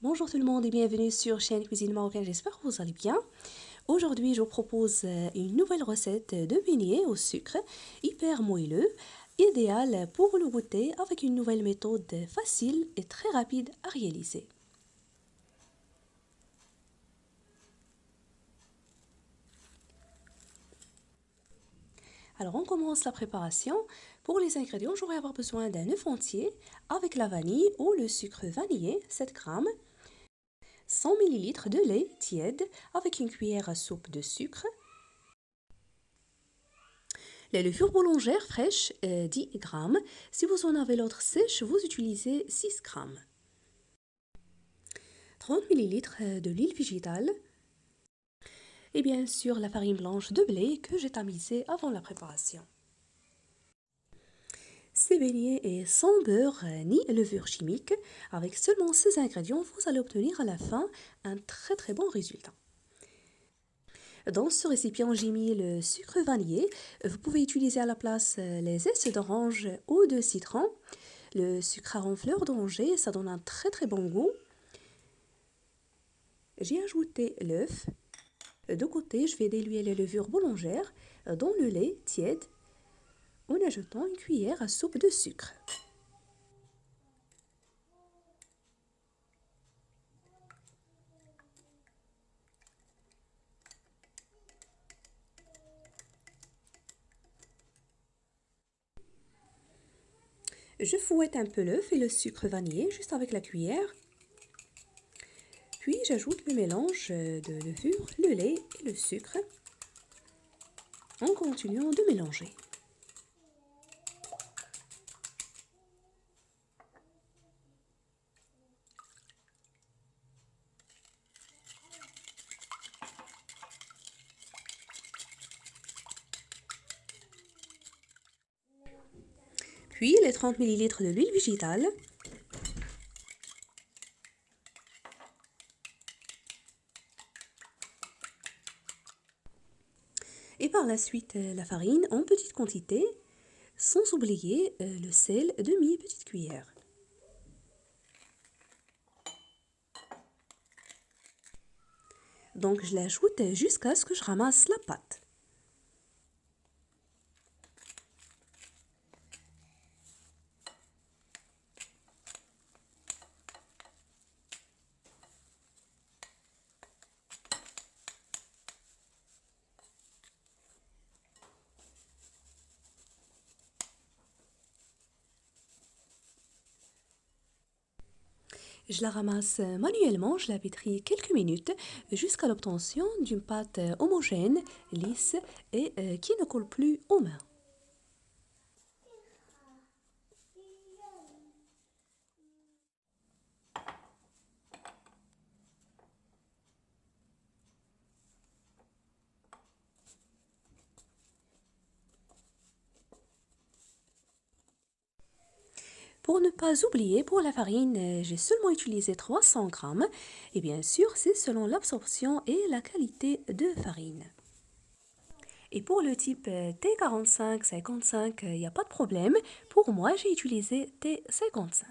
Bonjour tout le monde et bienvenue sur chaîne Cuisine Marocaine, j'espère que vous allez bien. Aujourd'hui, je vous propose une nouvelle recette de beignets au sucre, hyper moelleux, idéal pour le goûter avec une nouvelle méthode facile et très rapide à réaliser. Alors on commence la préparation. Pour les ingrédients, j'aurai avoir besoin d'un œuf entier avec la vanille ou le sucre vanillé, 7 g, 100 ml de lait tiède avec une cuillère à soupe de sucre, les levures boulangères fraîches, 10 g. Si vous en avez l'autre sèche, vous utilisez 6 g. 30 ml de l'huile végétale. Et bien sûr la farine blanche de blé que j'ai tamisée avant la préparation. Ces beignets est sans beurre ni levure chimique. Avec seulement ces ingrédients, vous allez obtenir à la fin un très bon résultat. Dans ce récipient, j'ai mis le sucre vanillé. Vous pouvez utiliser à la place les zestes d'orange ou de citron. Le sucre en fleur d'oranger, ça donne un très bon goût. J'ai ajouté l'œuf. De côté, je vais diluer les levures boulangères dans le lait tiède en ajoutant une cuillère à soupe de sucre. Je fouette un peu l'œuf et le sucre vanillé juste avec la cuillère. Puis j'ajoute le mélange de levure, le lait et le sucre en continuant de mélanger. Puis les 30 ml de l'huile végétale. Et par la suite la farine en petite quantité, sans oublier le sel, demi-petite cuillère. Donc je l'ajoute jusqu'à ce que je ramasse la pâte. Je la ramasse manuellement, je la pétris quelques minutes jusqu'à l'obtention d'une pâte homogène, lisse et qui ne colle plus aux mains. Pour ne pas oublier, pour la farine, j'ai seulement utilisé 300 g. Et bien sûr, c'est selon l'absorption et la qualité de farine. Et pour le type T45, 55, il n'y a pas de problème. Pour moi, j'ai utilisé T55.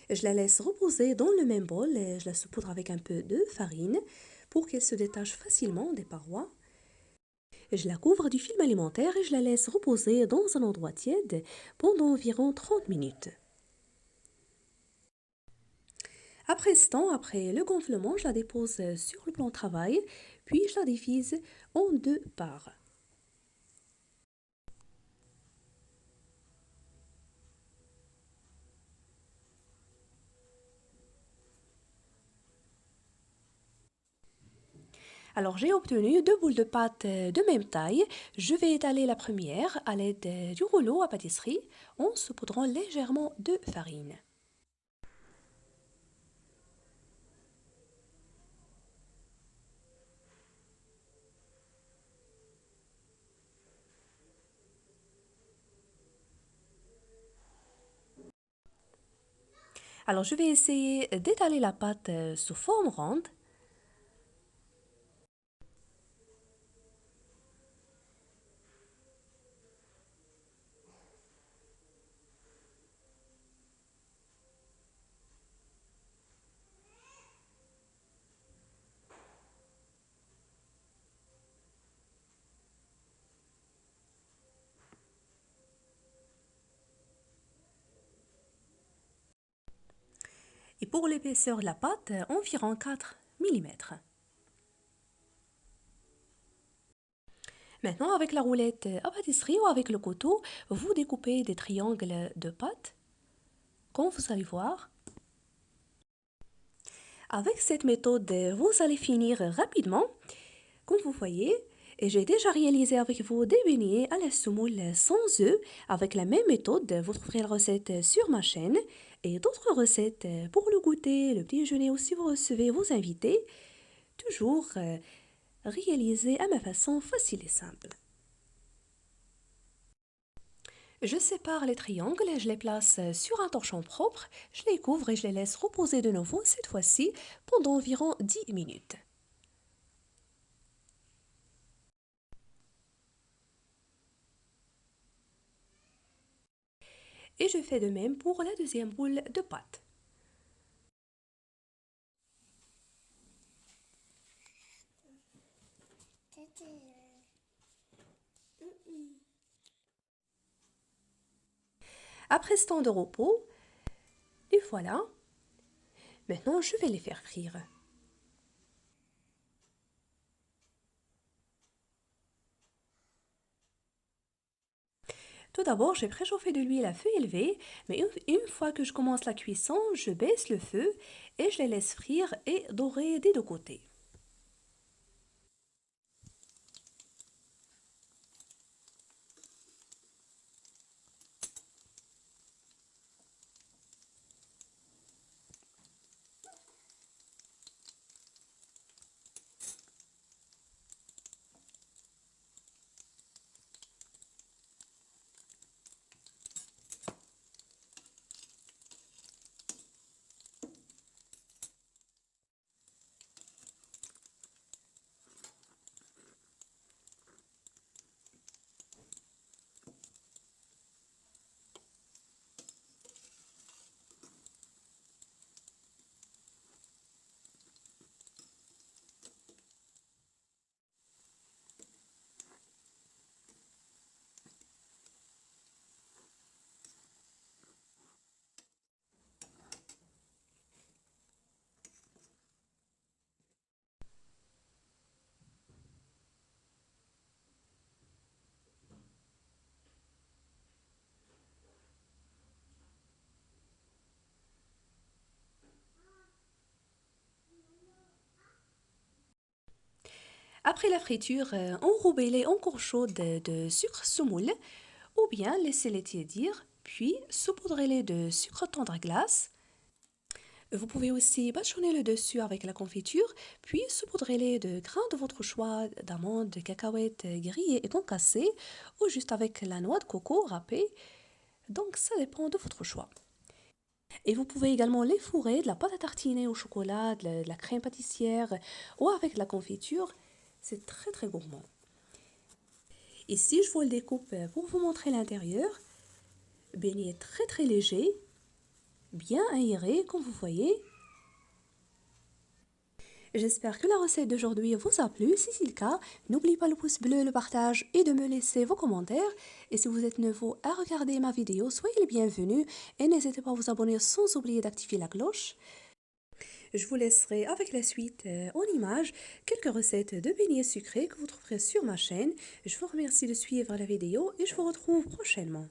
Je la laisse reposer dans le même bol et je la saupoudre avec un peu de farine pour qu'elle se détache facilement des parois. Je la couvre du film alimentaire et je la laisse reposer dans un endroit tiède pendant environ 30 minutes. Après ce temps, après le gonflement, je la dépose sur le plan de travail, puis je la divise en deux parts. Alors j'ai obtenu deux boules de pâte de même taille. Je vais étaler la première à l'aide du rouleau à pâtisserie en saupoudrant légèrement de farine. Alors je vais essayer d'étaler la pâte sous forme ronde. Et pour l'épaisseur de la pâte, environ 4 mm. Maintenant, avec la roulette à pâtisserie ou avec le couteau, vous découpez des triangles de pâte, comme vous allez voir. Avec cette méthode, vous allez finir rapidement, comme vous voyez. Et j'ai déjà réalisé avec vous des beignets à la semoule sans œufs. Avec la même méthode, vous trouverez la recette sur ma chaîne et d'autres recettes pour le goûter, le petit déjeuner ou si vous recevez vos invités. Toujours réalisées à ma façon facile et simple. Je sépare les triangles et je les place sur un torchon propre. Je les couvre et je les laisse reposer de nouveau, cette fois-ci, pendant environ 10 minutes. Et je fais de même pour la deuxième boule de pâte. Après ce temps de repos, et voilà, maintenant je vais les faire frire. Tout d'abord, j'ai préchauffé de l'huile à feu élevé, mais une fois que je commence la cuisson, je baisse le feu et je les laisse frire et dorer des deux côtés. Après la friture, enrobez-les encore chaudes de sucre semoule ou bien laissez-les tiédir, puis saupoudrez-les de sucre tendre glace. Vous pouvez aussi bâchonner le dessus avec la confiture, puis saupoudrez-les de grains de votre choix, d'amandes, de cacahuètes grillées et concassées, ou juste avec la noix de coco râpée. Donc ça dépend de votre choix. Et vous pouvez également les fourrer de la pâte à tartiner au chocolat, de la crème pâtissière ou avec la confiture. C'est très très gourmand. Ici, je vous le découpe pour vous montrer l'intérieur. Beignet très très léger, bien aéré comme vous voyez. J'espère que la recette d'aujourd'hui vous a plu. Si c'est le cas, n'oubliez pas le pouce bleu, le partage et de me laisser vos commentaires. Et si vous êtes nouveau à regarder ma vidéo, soyez les bienvenus et n'hésitez pas à vous abonner sans oublier d'activer la cloche. Je vous laisserai avec la suite en images quelques recettes de beignets sucrés que vous trouverez sur ma chaîne. Je vous remercie de suivre la vidéo et je vous retrouve prochainement.